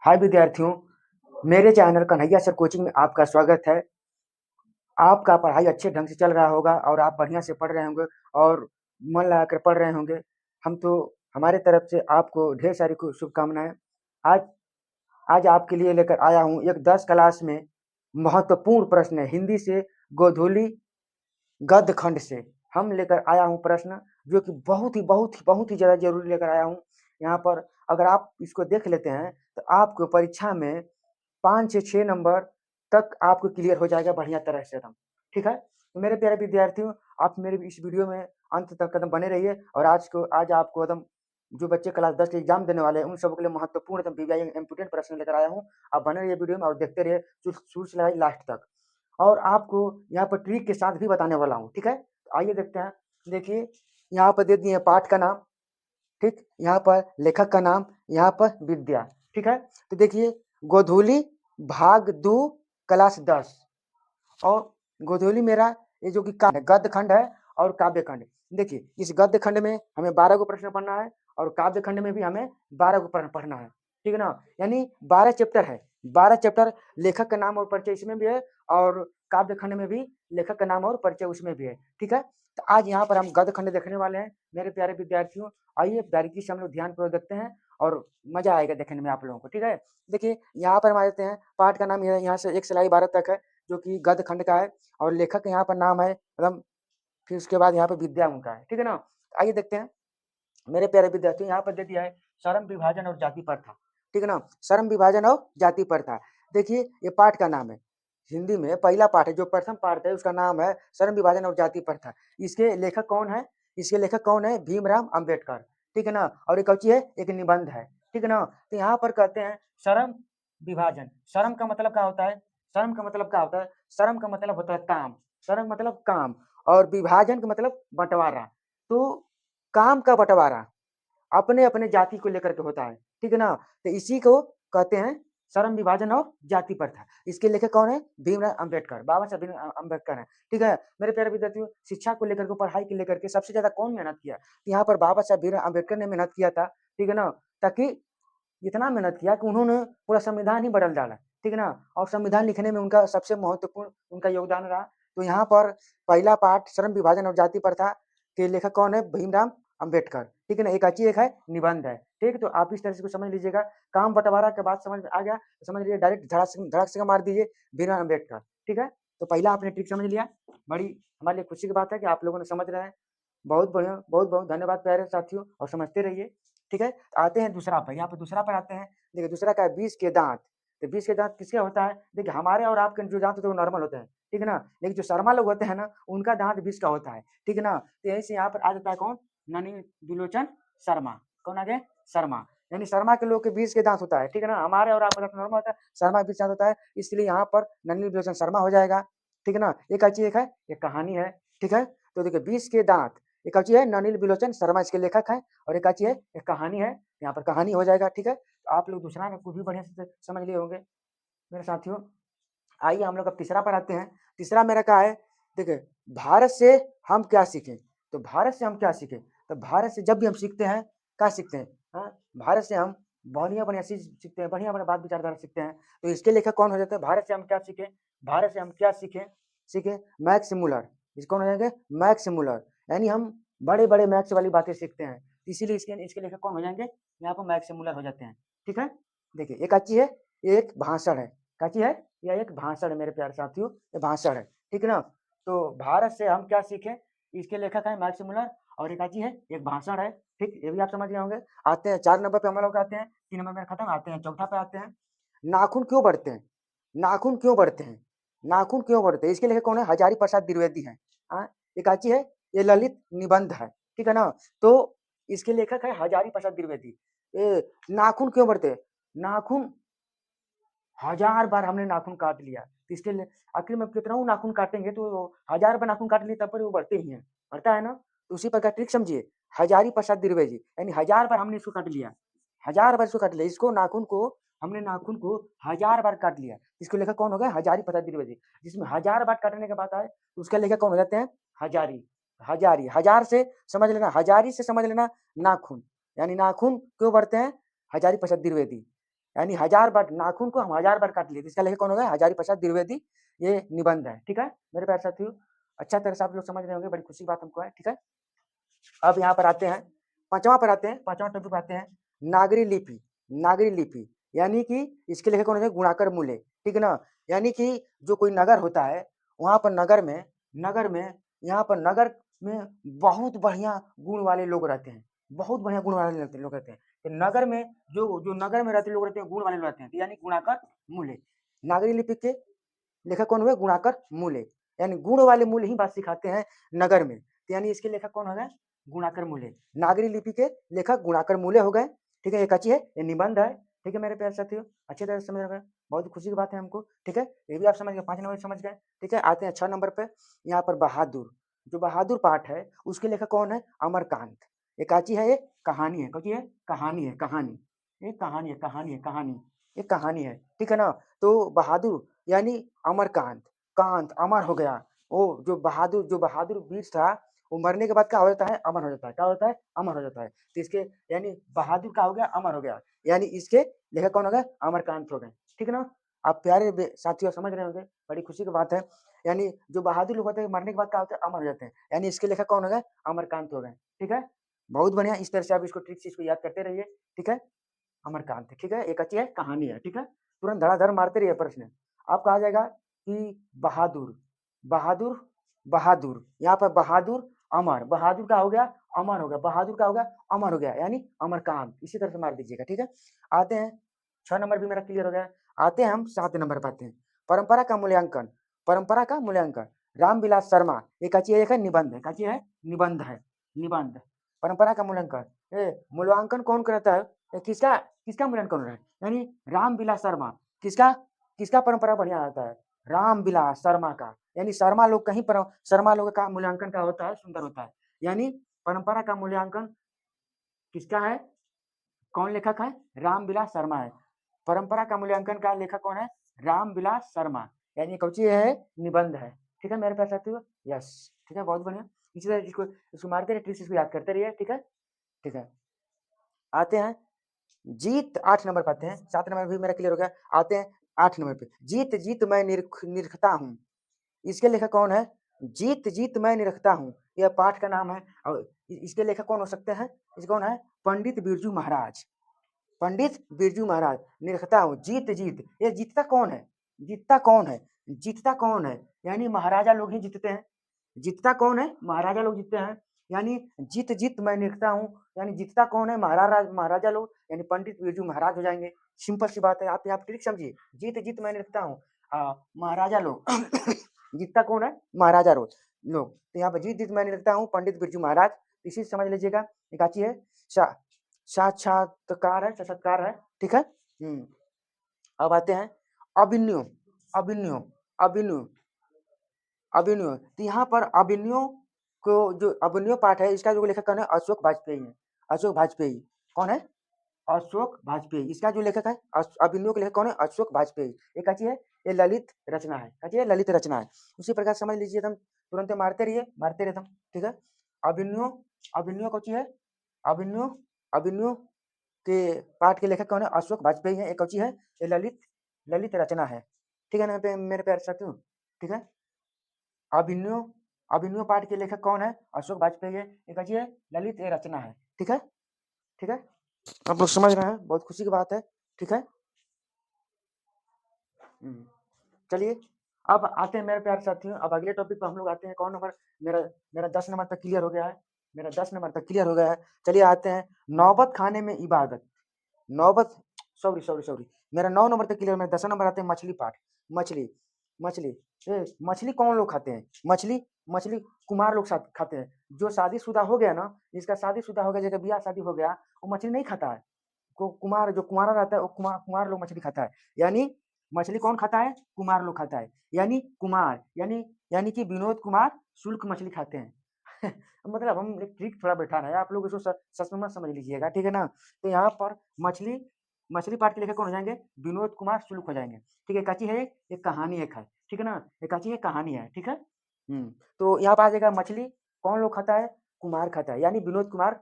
हाय विद्यार्थियों, मेरे channel Kanhaiya sir coaching में आपका स्वागत है। आपका पढ़ाई अच्छे ढंग से चल रहा होगा और आप बढ़िया से पढ़ रहे होंगे और मन लगाकर पढ़ रहे होंगे। हम तो हमारे तरफ से आपको ढेर सारी शुभकामनाएं। आज आज आपके लिए लेकर आया हूँ एक 10 क्लास में महत्वपूर्ण प्रश्न है। हिंदी से गोधूली गद्य खंड से हम लेकर आया हूँ प्रश्न, जो कि बहुत ही ज़्यादा जरूरी लेकर आया हूँ। यहाँ पर अगर आप इसको देख लेते हैं तो आपको परीक्षा में 5 से 6 नंबर तक आपको क्लियर हो जाएगा बढ़िया तरह से एकदम। ठीक है? तो मेरे प्यारे विद्यार्थियों, आप मेरे इस वीडियो में अंत तक एकदम बने रहिए और आज आपको एकदम जो बच्चे क्लास 10 के एग्जाम देने वाले हैं उन सबके लिए महत्वपूर्ण एकदम वीवीआई इम्पोर्टेंट प्रश्न लेकर आया हूँ। आप बने रहिए वीडियो में और देखते रहिए शुरू से लेकर लास्ट तक। और आपको यहाँ पर ट्रिक के साथ भी बताने वाला हूँ। ठीक है? तो आइए देखते हैं। देखिए, यहाँ पर दे दिए पाठ का नाम, ठीक, यहाँ पर लेखक का नाम, यहाँ पर विद्या। ठीक है? तो देखिए, गोधूली भाग 2 क्लास 10 और गोधूली मेरा ये जो कि गद्य खंड है और काव्य खंड। देखिए, इस गद्य खंड में हमें 12 को प्रश्न पढ़ना है और काव्य खंड में भी हमें 12 को प्रश्न पढ़ना है। ठीक है ना? यानी 12 चैप्टर है। 12 चैप्टर, लेखक का नाम और परिचय इसमें भी है और काव्य खंड में भी लेखक का नाम और परिचय उसमें भी है। ठीक है? तो आज यहाँ पर हम गद्य खंड देखने वाले हैं मेरे प्यारे विद्यार्थियों। आइए बारीकी से हम लोग ध्यानपूर्वक देखते हैं और मजा आएगा देखने में आप लोगों को। ठीक है? देखिए, यहाँ पर हम आ जाते हैं। पाठ का नाम यहाँ से 1 से लेकर 12 तक है, जो कि गद्य खंड का है और लेखक यहाँ पर नाम है एकदम। फिर उसके बाद यहाँ पे विद्या उनका है। ठीक है ना? आइए देखते हैं मेरे प्यारे विद्यार्थियों। यहाँ पर दे दिया है श्रम विभाजन और जाति प्रथा। ठीक है ना? श्रम विभाजन और जाति प्रथा। देखिए, ये पाठ का नाम है। हिंदी में पहला पाठ है, जो प्रथम पाठ है उसका नाम है श्रम विभाजन और जाति प्रथा। इसके लेखक कौन है? इसके लेखक कौन है? भीमराव अंबेडकर। ठीक है ना? और एक कौची है, एक निबंध है। ठीक है ना? तो यहाँ पर कहते हैं श्रम विभाजन। श्रम का मतलब क्या होता है? श्रम का मतलब क्या होता है? श्रम का मतलब होता है काम। श्रम मतलब काम और विभाजन का मतलब बंटवारा। तो काम का बंटवारा अपने अपने जाति को लेकर के होता है। ठीक है ना? तो इसी को कहते हैं श्रम विभाजन और जाति प्रथा। इसके लेखक कौन है? भीमराव अंबेडकर, बाबा साहब भीमराव अंबेडकर है। ठीक है? मेरे प्यारे विद्यार्थियों, शिक्षा को लेकर के, पढ़ाई को लेकर के सबसे ज्यादा कौन मेहनत किया? तो यहाँ पर बाबा साहब भीमराव अंबेडकर ने मेहनत किया था। ठीक है ना? ताकि इतना मेहनत किया कि उन्होंने पूरा संविधान ही बदल डाला। ठीक है ना? और संविधान लिखने में उनका सबसे महत्वपूर्ण उनका योगदान रहा। तो यहाँ पर पहला पाठ श्रम विभाजन और जाति प्रथा के लेखक कौन है? भीमराव अंबेडकर। ठीक है ना? एक अच्छी एक है निबंध है। ठीक है? तो आप इस तरह से समझ लीजिएगा। काम बंटवारा के बाद समझ में आ गया तो समझ लीजिए डायरेक्ट धड़ाक से मार दीजिए भीमराव अंबेडकर। ठीक है? तो पहला आपने ट्रिक समझ लिया। बड़ी हमारे लिए खुशी की बात है कि आप लोगों ने समझ रहे हैं। बहुत बढ़िया, बहुत बहुत धन्यवाद प्यारे साथियों, और समझते रहिए। ठीक है? आते हैं दूसरा पर। यहाँ पर दूसरा पर आते हैं। देखिए, दूसरा का है 20 के दांत। तो 20 के दांत किसके होता है? देखिए, हमारे और आपके जो दांत होते हैं वो नॉर्मल होते हैं। ठीक है ना? लेकिन जो शर्मा लोग होते हैं ना, उनका दांत 20 का होता है। ठीक है ना? तो यहीं से यहाँ पर आ जाता है कौन? ननी बिलोचन शर्मा। कौन आ गए? शर्मा। यानी शर्मा के लोग के 20 के दांत होता है। ठीक है ना? हमारे और आपका दांत नॉर्मल होता है, शर्मा के 20 दांत होता है, इसलिए यहाँ पर ननी बिलोचन शर्मा हो जाएगा। ठीक है ना? एक अच्छी एक है, एक कहानी है। ठीक है? तो देखिए, 20 के दांत, एक अच्छी है ननिल बिलोचन शर्मा, इसके लेखक है, और एक अच्छी है, एक कहानी है। यहाँ पर कहानी हो जाएगा। ठीक है? तो आप लोग दूसरा को भी बढ़िया से समझ लिए होंगे मेरे साथियों। आइए हम लोग अब तीसरा पर आते हैं। तीसरा मेरा क्या है? देखिए, भारत से हम क्या सीखें? तो भारत से हम क्या सीखें? तो भारत से जब भी हम सीखते हैं, क्या सीखते हैं? हाँ, भारत से हम बढ़िया बढ़िया चीज सीखते हैं, बढ़िया बढ़िया बात विचारधारा सीखते हैं। तो इसके लेखक कौन हो जाते हैं? भारत से हम क्या सीखें? भारत से हम क्या सीखें? सीखें मैक्स मुलर। इसको कौन हो जाएंगे? Max Muller. यानी हम बड़े बड़े मैक्स वाली बातें सीखते हैं, इसीलिए इसके इसके लेखक कौन हो जाएंगे? यहाँ पर मैक्स मुलर हो जाते हैं। ठीक है? देखिए, एक अच्छी है, एक भाषण है। काची है? यह एक भाषण है मेरे प्यारे साथियों, ये भाषण है। ठीक है ना? तो भारत से हम क्या सीखें, इसके लेखक है मैक्स मुलर, और एक आची है, एक भाषण है। ठीक, ये भी आप समझ गए होंगे। आते हैं 4 नंबर पे हम लोग आते हैं। 3 नंबर में खत्म, आते हैं चौथा पे आते हैं। नाखून क्यों बढ़ते हैं? नाखून क्यों बढ़ते हैं? नाखून क्यों बढ़ते हैं? इसके लेखक कौन है? हजारी प्रसाद द्विवेदी है। हाँ, एक आची है, ये ललित निबंध है। ठीक है ना? तो इसके लेखक है हजारी प्रसाद द्विवेदी। नाखून क्यों बढ़ते हैं? नाखून हजार बार हमने नाखून काट लिया, तो इसके लिए आखिर में कितना नाखून काटेंगे, तो 1000 बार नाखून काट लिए तब पर वो बढ़ते ही हैं। बढ़ता है ना? तो उसी प्रकार ट्रिक समझिए। हजारी प्रसाद द्विवेदी, यानी 1000 बार हमने इसको काट लिया। 1000 बार इसको काट लिया, इसको नाखून को हमने नाखून को 1000 बार काट लिया। इसको लेखक कौन हो गया? हजारी प्रसाद द्विवेदी। जिसमें 1000 बार काटने के बाद आए तो उसका लेखक कौन हो जाते हैं? हजारी। हजारी, हजार से समझ लेना, हजारी से समझ लेना नाखून, यानी नाखून क्यों बढ़ते हैं? हजारी प्रसाद द्विवेदी। यानी 1000 बार नाखून को हम 1000 बार काट लिए, तो इसका लेखक कौन होगा? हजारी प्रसाद द्विवेदी, ये निबंध है, ठीक है मेरे प्यारे साथियों। अच्छा तरह से आप लोग समझ रहे होंगे, बड़ी खुशी की बात हमको है, ठीक है। अब यहाँ पर आते हैं, पांचवा पर आते हैं, पांचवा टॉपिक पर आते हैं, नागरी लिपि। नागरी लिपि यानी कि इसके लेखक कौन है? गुणाकर मूले, ठीक है ना। यानी कि जो कोई नगर होता है, वहाँ पर नगर में यहाँ पर नगर में बहुत बढ़िया गुण वाले लोग रहते हैं, बहुत बढ़िया गुण वाले लोग रहते हैं। तो नगर में जो नगर में रहते लोग रहते हैं, गुण वाले लोग रहते हैं, तो यानी गुणाकर मूले। नागरी लिपि के लेखक कौन हुए? गुणाकर मूले, यानी गुण वाले मूल ही बात सिखाते हैं नगर में, तो यानी इसके लेखक कौन हो गए? गुणाकर मूले। नागरी लिपि के लेखक गुणाकर मूले हो गए, ठीक है। एक अच्छी है, ये निबंध है, ठीक है मेरे प्यारे साथियों, अच्छे तरह से समझ रहे हैं, बहुत खुशी की बात है हमको, ठीक है। ये भी आप समझ गए, 5 नंबर समझ गए, ठीक है। आते हैं 6 नंबर पे, यहाँ पर बहादुर, जो बहादुर पाठ है उसके लेखक कौन है? अमरकांत। एक आची है, ये कहानी है, कौची है? कहानी है, कहानी, ये कहानी है, कहानी है, कहानी, ये कहानी है, ठीक है ना। तो बहादुर यानी अमरकांत, कांत अमर हो गया, वो जो बहादुर वीर था, वो मरने के बाद क्या हो जाता है? अमर हो जाता है। क्या होता है? अमर हो जाता है। तो इसके यानी बहादुर का हो गया, अमर हो गया, यानी इसके लेखक कौन हो गए? अमरकांत हो गए, ठीक है ना। आप प्यारे साथियों समझ रहे होंगे, बड़ी खुशी की बात है। यानी जो बहादुर लोग होते हैं, मरने के बाद क्या होता है? अमर हो जाते हैं, यानी इसके लेखक कौन हो गए? अमरकांत हो गए, ठीक है। बहुत बढ़िया, इस तरह से आप इसको ट्रिक से इसको याद करते रहिए, ठीक है। अमरकांत, ठीक है। एक अच्छी है, कहानी है, ठीक है। तुरंत धड़ाधड़ मारते रहिए प्रश्न। आपका आ जाएगा कि बहादुर, बहादुर, बहादुर, यहाँ पर बहादुर अमर, बहादुर का हो गया, अमर हो गया, बहादुर का हो गया, अमर हो गया, यानी अमरकांत, इसी तरह से मार दीजिएगा, ठीक है। आते हैं 6 नंबर भी मेरा क्लियर हो गया। आते हैं हम 7 नंबर पर आते हैं, परंपरा का मूल्यांकन। परंपरा का मूल्यांकन, रामविलास शर्मा, एक अच्छी है, एक है निबंध है, अच्छी है, निबंध है, निबंध। परंपरा का मूल्यांकन, मूल्यांकन कौन करता है? किसका किसका मूल्यांकन हो रहा है? यानी रामविलास शर्मा, किसका किसका परंपरा बढ़िया आता है? रामविलास शर्मा का, यानी शर्मा लोग कहीं पर शर्मा लोग का मूल्यांकन का होता है, सुंदर होता है। यानी परंपरा का मूल्यांकन किसका है? कौन लेखक है? रामविलास शर्मा है। परंपरा का मूल्यांकन का लेखक कौन है? रामविलास शर्मा, यानी कौची है? निबंध है, ठीक है मेरे पास साथियों, यस, ठीक है, बहुत बढ़िया। इसी तरह इसको मारते रहिए, ट्रिक्स इसको याद करते रहिए, ठीक है, ठीक है। आते हैं जीत, 8 नंबर पे आते हैं, 7 नंबर भी मेरा क्लियर हो गया। आते हैं 8 नंबर पे, जीत जीत मैं निरखता हूँ, इसके लेखक कौन है? जीत जीत मैं निरखता हूँ, यह पाठ का नाम है। और इसके लेखक कौन हो सकते हैं? इसके कौन है? पंडित बिरजू महाराज, पंडित बिरजू महाराज। निरखता हूँ, जीत जीत, ये जीतता कौन है? जीतता कौन है? जीतता कौन है? यानी महाराजा लोग ही जीतते हैं। जीतता कौन है? महाराजा लोग जीतते हैं, यानी जीत जीत मैं निरखता हूँ, यानी जीतता कौन है? महाराजा लोग, यानी पंडित बिरजू महाराज हो जाएंगे। सिंपल सी बात है, आप यहाँ ट्रिक समझिए, जीत जीत मैं निरखता हूँ, महाराजा लोग जीतता कौन है? महाराजा लोग, तो यहाँ पर जीत जीत मैं निरखता हूँ, पंडित बिरजू महाराज, इसी से समझ लीजिएगा। एक अच्छी है, साक्षात्कार है, साक्षात्कार है, ठीक है। अब आते हैं अभिन्यु, अभिन्यु, अभिन्यु, अभिनव, तो यहाँ पर अभिनव को, जो अभिनव पाठ है, इसका जो लेखक कौन है? अशोक वाजपेयी है, अशोक वाजपेयी, कौन है? अशोक वाजपेयी, इसका जो लेखक है अभिनव के लेखक कौन है? अशोक वाजपेयी। एक अच्छी है, ये ललित रचना है, अच्छी है, ललित रचना है। उसी प्रकार समझ लीजिए, तुम तुरंत मारते रहिए, मारते रहता हूँ, ठीक है। अभिनव, अभिनव कौची है? अभिनव, अभिनव के पाठ के लेखक कौन है? अशोक वाजपेयी है। एक कौची है? ये ललित, ललित रचना है, ठीक है ना मेरे प्यारे साथियों, ठीक है। अभिनव, अभिनव पाठ के लेखक कौन है? अशोक वाजपेयी है। एक अच्छी है, ललित रचना है, ठीक है, ठीक है। आप लोग समझ रहे हैं, बहुत खुशी की बात है, ठीक है। चलिए अब आते हैं मेरे प्यारे साथियों, अब अगले टॉपिक पर हम लोग आते हैं। कौन नंबर? मेरा मेरा 10 नंबर तक क्लियर हो गया है, मेरा 10 नंबर तक क्लियर हो गया है। चलिए आते हैं नौबत खाने में इबादत, नौबत, सॉरी सॉरी सॉरी, मेरा 9 नंबर तक क्लियर, मेरा 10 नंबर आते हैं मछली पाठ। मछली, मछली, मछली कौन लोग खाते हैं? मछली, मछली कुमार लोग खाते हैं। जो शादीशुदा हो गया ना, जिसका शादीशुदा हो गया, जगह ब्याह शादी हो गया, वो मछली नहीं खाता है। कुमार, जो कुमारा रहता है, वो कुमार लोग मछली खाता है। यानी मछली कौन खाता है? कुमार लोग खाता है, यानी कुमार, यानी कि विनोद कुमार शुल्क मछली खाते हैं। मतलब हम एक ट्रिक थोड़ा बैठा रहा है, आप लोग इसको सच में मत समझ लीजिएगा, ठीक है ना। तो यहाँ पर मछली, मछली पाठ के लेखक कौन हो जाएंगे? विनोद कुमार शुल्क हो जाएंगे, ठीक है। कच्ची है, एक कहानी एक है, ठीक है ना, एक कच्ची है, कहानी है, ठीक है। तो यहाँ पर आ जाएगा मछली कौन लोग खाता है? कुमार खाता है, यानी विनोद कुमार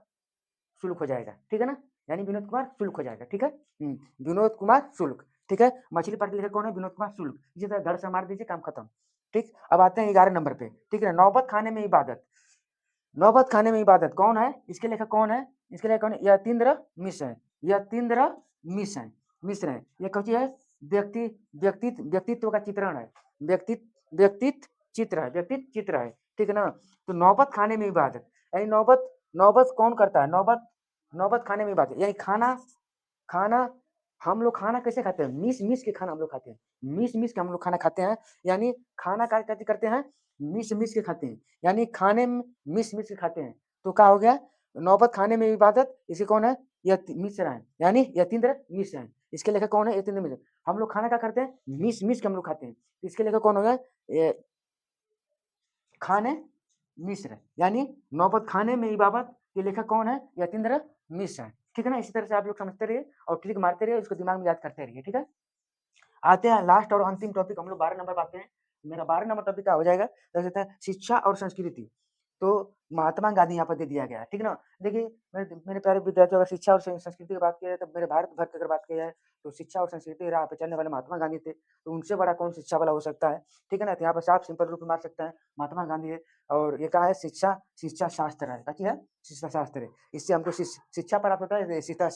शुल्क हो जाएगा, ठीक है ना। यानी विनोद कुमार शुल्क हो जाएगा, ठीक है। विनोद कुमार शुल्क, ठीक है। मछली पार्क लिखा कौन है? विनोद कुमार शुल्क। इसी तरह धड़ से मार दीजिए, काम खत्म, ठीक। अब आते हैं 11 नंबर पे, ठीक है। नौबत खाने में इबादत, नौबत खाने में इबादत कौन है? इसके लेखक कौन है? इसके लेखक कौन है? यतीन्द्र मिश्र है, यतीन्द्र मिश्र है, मिश्र है। ये कौन सी है? व्यक्तित्व का चित्रण है, व्यक्तित्व चित्र है, व्यक्तित्व चित्र है, ठीक है ना। तो नौबत खाने में इबादत, यानी नौबत, नौबत कौन करता है? नौबत, नौबत खाने में इबादत यानी खाना, खाना हम लोग खाना कैसे खाते हैं? मीस मीस के खाना हम लोग खाते हैं, मीस मीस के हम लोग खाना खाते हैं। यानी खाना क्या कैसे करते हैं? मीस मीस के खाते हैं, यानी खाने में मीस मीस के खाते हैं। तो क्या हो गया? नौबत खाने में इबादत, इसे कौन है? मिश्र है, यानी यतीन्द्र मिश्र है। इसके लेखक कौन है? यतीन्द्र मिश्र। हम लोग खाना क्या करते हैं? मीस मीस के हम लोग खाते हैं। इसके लेखक कौन हो गया? खाने मिश्र, यानी नौबत खाने में इबादत के लेखक कौन है? यतीन्द्र मिश्र है, ठीक है ना। इसी तरह से आप लोग समझते रहिए और ट्रिक मारते रहिए, उसको दिमाग में याद करते रहिए, ठीक है। आते हैं लास्ट और अंतिम टॉपिक, हम लोग 12 नंबर पे आते हैं। मेरा 12 नंबर टॉपिक क्या हो जाएगा? देख सकते हैं शिक्षा और संस्कृति। तो महात्मा गांधी यहाँ पर दे दिया गया है, ठीक है ना। देखिए मेरे प्यारे विद्यार्थियों, अगर शिक्षा और संस्कृति की बात की जाए, तो मेरे भारत भर की अगर बात की जाए, तो शिक्षा और संस्कृति की राह पे चलने वाले महात्मा गांधी थे। तो उनसे बड़ा कौन शिक्षा वाला हो सकता है, ठीक है ना। तो यहाँ पर साफ सिंपल रूप में मार सकते हैं, महात्मा गांधी है। और ये क्या है? शिक्षा, शिक्षा शास्त्र है, क्या है? शिक्षा शास्त्र है। इससे हमको शिक्षा प्राप्त होता है, शिक्षा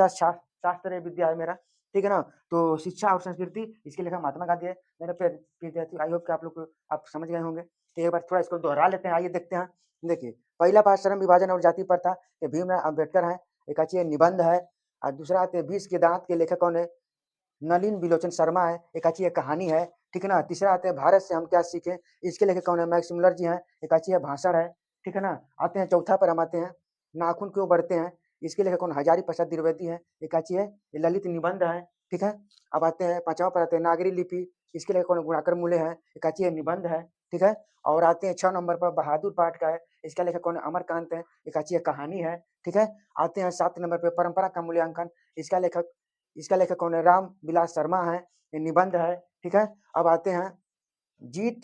शास्त्र है, विद्या है मेरा, ठीक है ना। तो शिक्षा और संस्कृति, इसके लेखक महात्मा गांधी है। मेरे प्यारे विद्यार्थी, आई होप कि आप लोग को आप समझ गए होंगे। तो एक बार थोड़ा इसको दोहरा लेते हैं, आइए देखते हैं। देखिए, पहला पाठ श्रम विभाजन और जाति प्रथा, ये भीमराव अम्बेडकर है। एक अच्छी निबंध है। और दूसरा आते हैं 20 के दांत के लेखक कौन है? नलिन बिलोचन शर्मा है। एक अच्छी कहानी है, ठीक है ना। तीसरा आते हैं भारत से हम क्या सीखे, इसके लेखक कौन है? मैक्स मुलर जी हैं। एक अच्छी है भाषण है, ठीक है ना। आते हैं चौथा पर, हम आते हैं नाखून क्यों बढ़ते हैं, इसके लेखक कौन? हजारी प्रसाद द्विवेदी है। एक अच्छी है ललित निबंध है, ठीक है। अब आते हैं पांचवा पर, आते हैं नागरी लिपि, इसके लेखक कौन? गुणाकर मूल्य है। एक अच्छी है निबंध है, ठीक है। और आते हैं 6 नंबर पर, बहादुर पाठ का है, इसका लेखक कौन है? अमरकांत है। एक अच्छी है कहानी है, ठीक है। आते हैं 7 नंबर पे, परंपरा का मूल्यांकन, इसका लेखक कौन है? राम विलास शर्मा है। ये निबंध है, ठीक है। अब आते हैं जीत,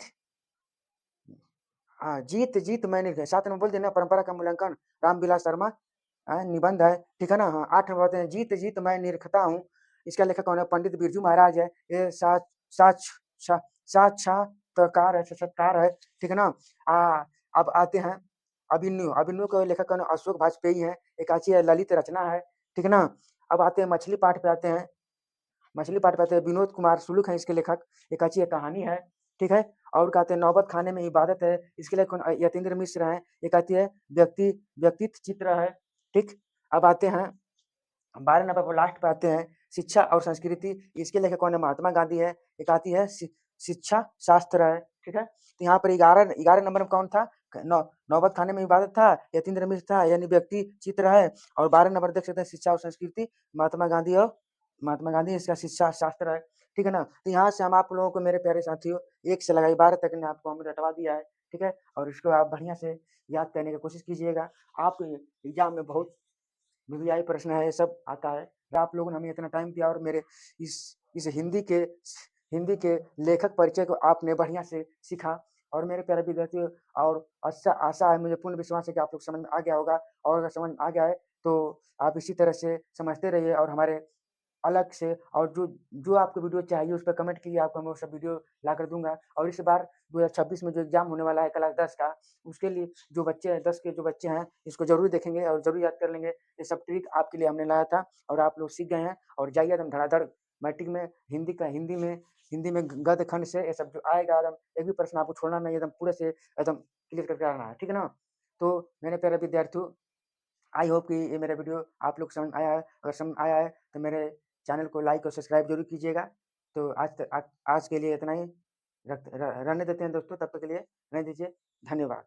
हाँ, जीत जीत मैंने 7 नंबर बोल दिया ना, परंपरा का मूल्यांकन, रामविलास शर्मा, निबंध है, ठीक है ना। हाँ, 8 नंबर आते हैं जीत जीत मैं निरखता हूँ, इसका लेखक कौन है? पंडित बिरजू महाराज है। ये साक्षात्कार है, साक्षात्कार है, ठीक है ना। अब आते हैं अभिमन्यु, अभिमन्यु के लेखक कौन है? अशोक वाजपेयी है। एक अच्छी है ललित रचना है, ठीक है ना। अब आते हैं मछली पाठ पे, आते हैं मछली पाठ पे, आते हैं विनोद कुमार सुलूक है इसके लेखक। एक अच्छी कहानी है, ठीक है। और कहते हैं नौबत खाने में इबादत है, इसके लिए कौन? यतीन्द्र मिश्र है। एक आती है व्यक्तित्व चित्र है, ठीक। अब आते हैं 12 नंबर पर, लास्ट पे आते हैं शिक्षा और संस्कृति, इसके लेखक कौन है? महात्मा गांधी है। एक आती है शिक्षा शास्त्र है, ठीक है। तो यहाँ पर 11 नंबर में कौन था? नौबत खाने में इबादत था, यतीन्द्र मिश्र था, यानी व्यक्ति चित्र है। और 12 नंबर देख सकते हैं शिक्षा और संस्कृति, महात्मा गांधी, और महात्मा गांधी इसका शिक्षा शास्त्र है, ठीक है ना। तो यहाँ से हम आप लोगों को, मेरे प्यारे साथियों, 1 से लगाई 12 तक ने आपको हमने रटवा दिया है, ठीक है। और इसको आप बढ़िया से याद करने की कोशिश कीजिएगा। आप एग्जाम में बहुत वीवीआई प्रश्न है, ये सब आता है। और आप लोगों ने हमें इतना टाइम दिया, और मेरे इस हिंदी के लेखक परिचय को आपने बढ़िया से सीखा। और मेरे प्यारे विद्यार्थियों, और अच्छा आशा है, मुझे पूर्ण विश्वास है कि आप लोग समझ में आ गया होगा। और अगर समझ में आ गया है, तो आप इसी तरह से समझते रहिए, और हमारे अलग से, और जो आपको वीडियो चाहिए उस पे कमेंट कीजिए, आपको मैं वो सब वीडियो लाकर दूँगा। और इस बार 2026 में जो एग्ज़ाम होने वाला है क्लास 10 का, उसके लिए जो बच्चे हैं, 10 के जो बच्चे हैं, इसको ज़रूर देखेंगे और ज़रूर याद कर लेंगे। ये सब ट्रिक आपके लिए हमने लाया था, और आप लोग सीख गए हैं। और जाइए एकदम धड़ाधड़ मैट्रिक में हिंदी में गद्य खंड से ये सब जो आएगा, एकदम एक भी प्रश्न आपको छोड़ना नहीं, एकदम पूरे से एकदम क्लियर करके आना है, ठीक है ना। तो मेरे प्यारे विद्यार्थियों, आई होप कि ये मेरा वीडियो आप लोग समझ आया है। अगर समझ आया है, तो मेरे चैनल को लाइक और सब्सक्राइब ज़रूर कीजिएगा। तो आज के लिए इतना ही, रहने देते हैं दोस्तों, तब तक के लिए रहने दीजिए। धन्यवाद।